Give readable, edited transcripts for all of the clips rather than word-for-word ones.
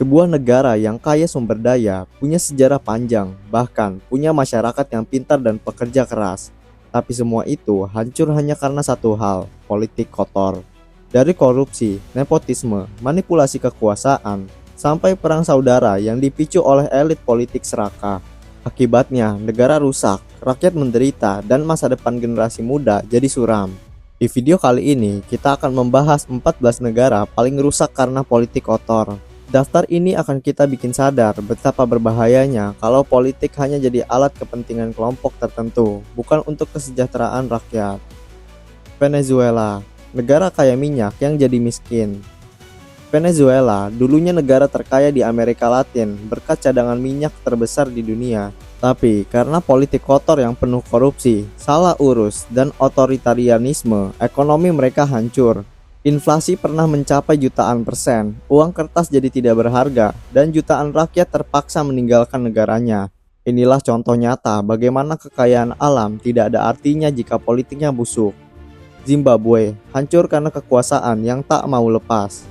Sebuah negara yang kaya sumber daya, punya sejarah panjang, bahkan punya masyarakat yang pintar dan pekerja keras. Tapi semua itu hancur hanya karena satu hal, politik kotor. Dari korupsi, nepotisme, manipulasi kekuasaan, sampai perang saudara yang dipicu oleh elit politik serakah. Akibatnya, negara rusak, rakyat menderita, dan masa depan generasi muda jadi suram. Di video kali ini, kita akan membahas 14 negara paling rusak karena politik kotor. Daftar ini akan kita bikin sadar betapa berbahayanya kalau politik hanya jadi alat kepentingan kelompok tertentu, bukan untuk kesejahteraan rakyat. Venezuela, negara kaya minyak yang jadi miskin. Venezuela dulunya negara terkaya di Amerika Latin berkat cadangan minyak terbesar di dunia. Tapi karena politik kotor yang penuh korupsi, salah urus, dan otoritarianisme, ekonomi mereka hancur. Inflasi pernah mencapai jutaan persen, uang kertas jadi tidak berharga, dan jutaan rakyat terpaksa meninggalkan negaranya. Inilah contoh nyata bagaimana kekayaan alam tidak ada artinya jika politiknya busuk. Zimbabwe hancur karena kekuasaan yang tak mau lepas.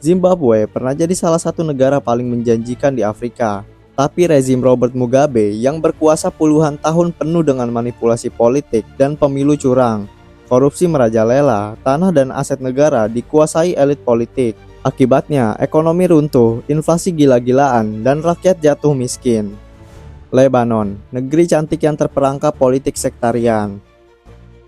Zimbabwe pernah jadi salah satu negara paling menjanjikan di Afrika, tapi rezim Robert Mugabe yang berkuasa puluhan tahun penuh dengan manipulasi politik dan pemilu curang. Korupsi merajalela, tanah dan aset negara dikuasai elit politik. Akibatnya, ekonomi runtuh, inflasi gila-gilaan, dan rakyat jatuh miskin. Lebanon, negeri cantik yang terperangkap politik sektarian.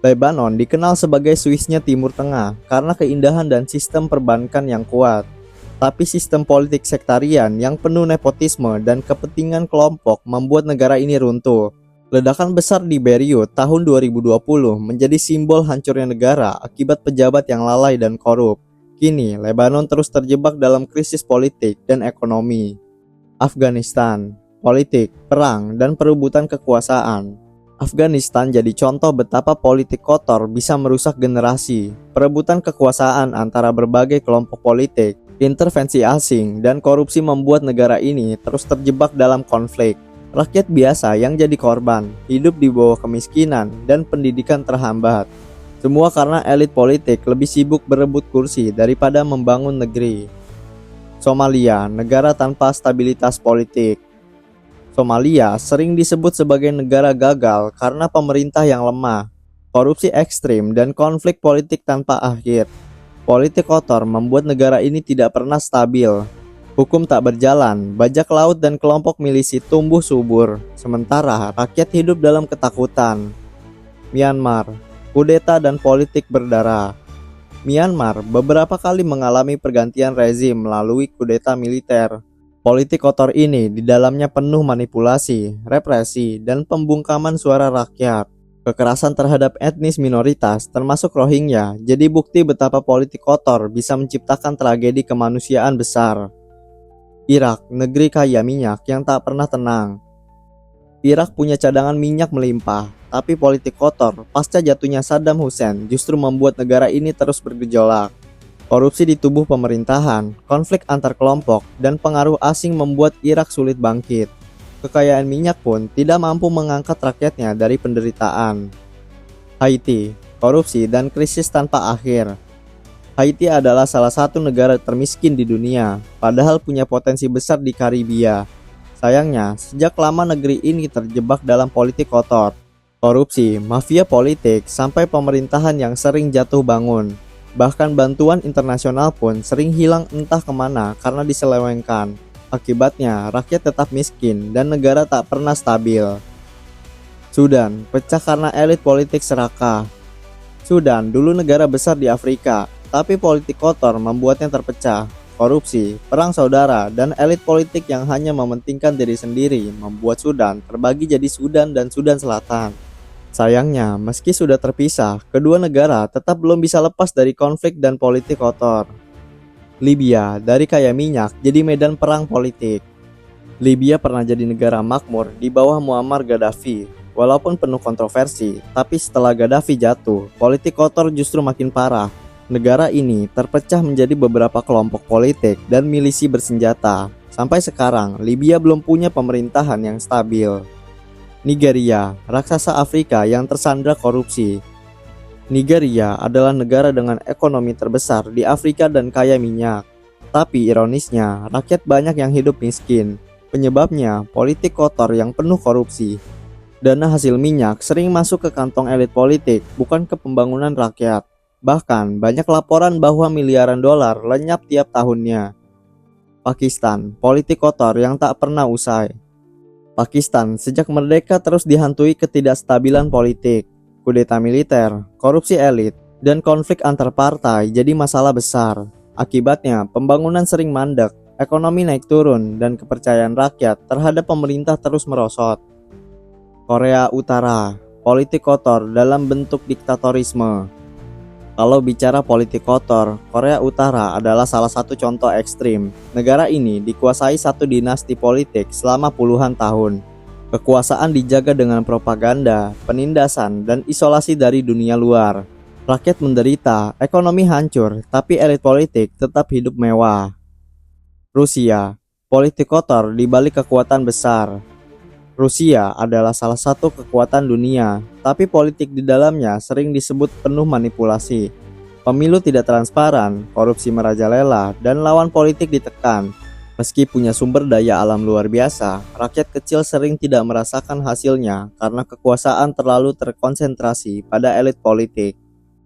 Lebanon dikenal sebagai Swissnya Timur Tengah karena keindahan dan sistem perbankan yang kuat. Tapi sistem politik sektarian yang penuh nepotisme dan kepentingan kelompok membuat negara ini runtuh. Ledakan besar di Beirut tahun 2020 menjadi simbol hancurnya negara akibat pejabat yang lalai dan korup. Kini, Lebanon terus terjebak dalam krisis politik dan ekonomi. Afghanistan, politik, perang, dan perebutan kekuasaan. Afghanistan jadi contoh betapa politik kotor bisa merusak generasi. Perebutan kekuasaan antara berbagai kelompok politik, intervensi asing, dan korupsi membuat negara ini terus terjebak dalam konflik. Rakyat biasa yang jadi korban, hidup di bawah kemiskinan, dan pendidikan terhambat. Semua karena elit politik lebih sibuk berebut kursi daripada membangun negeri. Somalia, negara tanpa stabilitas politik. Somalia sering disebut sebagai negara gagal karena pemerintah yang lemah, korupsi ekstrim, dan konflik politik tanpa akhir. Politik kotor membuat negara ini tidak pernah stabil. Hukum tak berjalan, bajak laut dan kelompok milisi tumbuh subur, sementara rakyat hidup dalam ketakutan. Myanmar, kudeta dan politik berdarah. Myanmar beberapa kali mengalami pergantian rezim melalui kudeta militer. Politik kotor ini di dalamnya penuh manipulasi, represi, dan pembungkaman suara rakyat. Kekerasan terhadap etnis minoritas, termasuk Rohingya, jadi bukti betapa politik kotor bisa menciptakan tragedi kemanusiaan besar. Irak, negeri kaya minyak yang tak pernah tenang. Irak punya cadangan minyak melimpah, tapi politik kotor pasca jatuhnya Saddam Hussein justru membuat negara ini terus bergejolak. Korupsi di tubuh pemerintahan, konflik antar kelompok, dan pengaruh asing membuat Irak sulit bangkit. Kekayaan minyak pun tidak mampu mengangkat rakyatnya dari penderitaan. Haiti, korupsi dan krisis tanpa akhir. Haiti adalah salah satu negara termiskin di dunia, padahal punya potensi besar di Karibia. Sayangnya, sejak lama negeri ini terjebak dalam politik kotor, korupsi, mafia politik, sampai pemerintahan yang sering jatuh bangun. Bahkan bantuan internasional pun sering hilang entah kemana karena diselewengkan. Akibatnya, rakyat tetap miskin dan negara tak pernah stabil. Sudan, pecah karena elit politik serakah. Sudan dulu negara besar di Afrika, tapi politik kotor membuatnya terpecah. Korupsi, perang saudara, dan elit politik yang hanya mementingkan diri sendiri membuat Sudan terbagi jadi Sudan dan Sudan Selatan. Sayangnya, meski sudah terpisah, kedua negara tetap belum bisa lepas dari konflik dan politik kotor. Libya, dari kaya minyak jadi medan perang politik. Libya pernah jadi negara makmur di bawah Muammar Gaddafi. Walaupun penuh kontroversi, tapi setelah Gaddafi jatuh, politik kotor justru makin parah. Negara ini terpecah menjadi beberapa kelompok politik dan milisi bersenjata. Sampai sekarang, Libya belum punya pemerintahan yang stabil. Nigeria, raksasa Afrika yang tersandra korupsi. Nigeria adalah negara dengan ekonomi terbesar di Afrika dan kaya minyak. Tetapi ironisnya, rakyat banyak yang hidup miskin. Penyebabnya politik kotor yang penuh korupsi. Dana hasil minyak sering masuk ke kantong elit politik, bukan ke pembangunan rakyat. Bahkan banyak laporan bahwa miliaran dolar lenyap tiap tahunnya. Pakistan, politik kotor yang tak pernah usai. Pakistan sejak merdeka terus dihantui ketidakstabilan politik, kudeta militer, korupsi elit, dan konflik antar partai jadi masalah besar. Akibatnya, pembangunan sering mandek, ekonomi naik turun, dan kepercayaan rakyat terhadap pemerintah terus merosot. Korea Utara, politik kotor dalam bentuk diktatorisme. Kalau bicara politik kotor, Korea Utara adalah salah satu contoh ekstrim. Negara ini dikuasai satu dinasti politik selama puluhan tahun. Kekuasaan dijaga dengan propaganda, penindasan, dan isolasi dari dunia luar. Rakyat menderita, ekonomi hancur, tapi elit politik tetap hidup mewah. Rusia, politik kotor di balik kekuatan besar. Rusia adalah salah satu kekuatan dunia, tapi politik di dalamnya sering disebut penuh manipulasi. Pemilu tidak transparan, korupsi merajalela, dan lawan politik ditekan. Meski punya sumber daya alam luar biasa, rakyat kecil sering tidak merasakan hasilnya karena kekuasaan terlalu terkonsentrasi pada elit politik.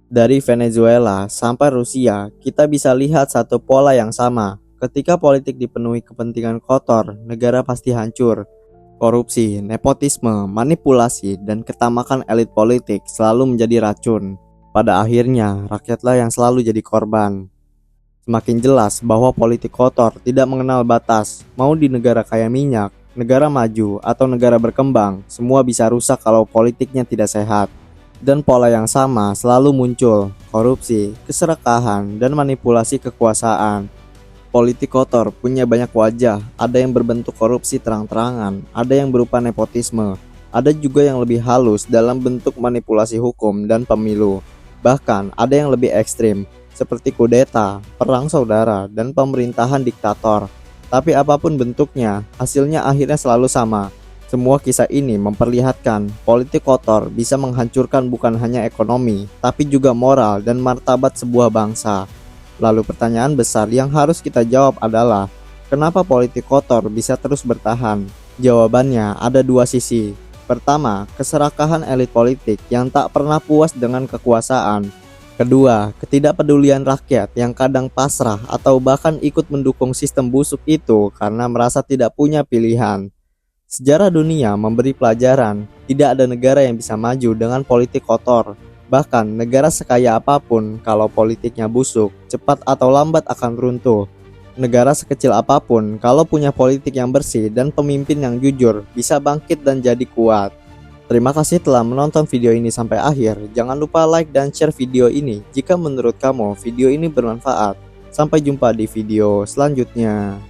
Dari Venezuela sampai Rusia, kita bisa lihat satu pola yang sama. Ketika politik dipenuhi kepentingan kotor, negara pasti hancur. Korupsi, nepotisme, manipulasi, dan ketamakan elit politik selalu menjadi racun. Pada akhirnya, rakyatlah yang selalu jadi korban. Semakin jelas bahwa politik kotor tidak mengenal batas. Mau di negara kaya minyak, negara maju, atau negara berkembang, semua bisa rusak kalau politiknya tidak sehat. Dan pola yang sama selalu muncul, korupsi, keserakahan, dan manipulasi kekuasaan. Politik kotor punya banyak wajah, ada yang berbentuk korupsi terang-terangan, ada yang berupa nepotisme, ada juga yang lebih halus dalam bentuk manipulasi hukum dan pemilu. Bahkan ada yang lebih ekstrim, seperti kudeta, perang saudara, dan pemerintahan diktator. Tapi apapun bentuknya, hasilnya akhirnya selalu sama. Semua kisah ini memperlihatkan politik kotor bisa menghancurkan bukan hanya ekonomi, tapi juga moral dan martabat sebuah bangsa. Lalu pertanyaan besar yang harus kita jawab adalah, kenapa politik kotor bisa terus bertahan? Jawabannya ada dua sisi. Pertama, keserakahan elit politik yang tak pernah puas dengan kekuasaan. Kedua, ketidakpedulian rakyat yang kadang pasrah atau bahkan ikut mendukung sistem busuk itu karena merasa tidak punya pilihan. Sejarah dunia memberi pelajaran, tidak ada negara yang bisa maju dengan politik kotor. Bahkan negara sekaya apapun, kalau politiknya busuk, cepat atau lambat akan runtuh. Negara sekecil apapun, kalau punya politik yang bersih dan pemimpin yang jujur, bisa bangkit dan jadi kuat. Terima kasih telah menonton video ini sampai akhir. Jangan lupa like dan share video ini jika menurut kamu video ini bermanfaat. Sampai jumpa di video selanjutnya.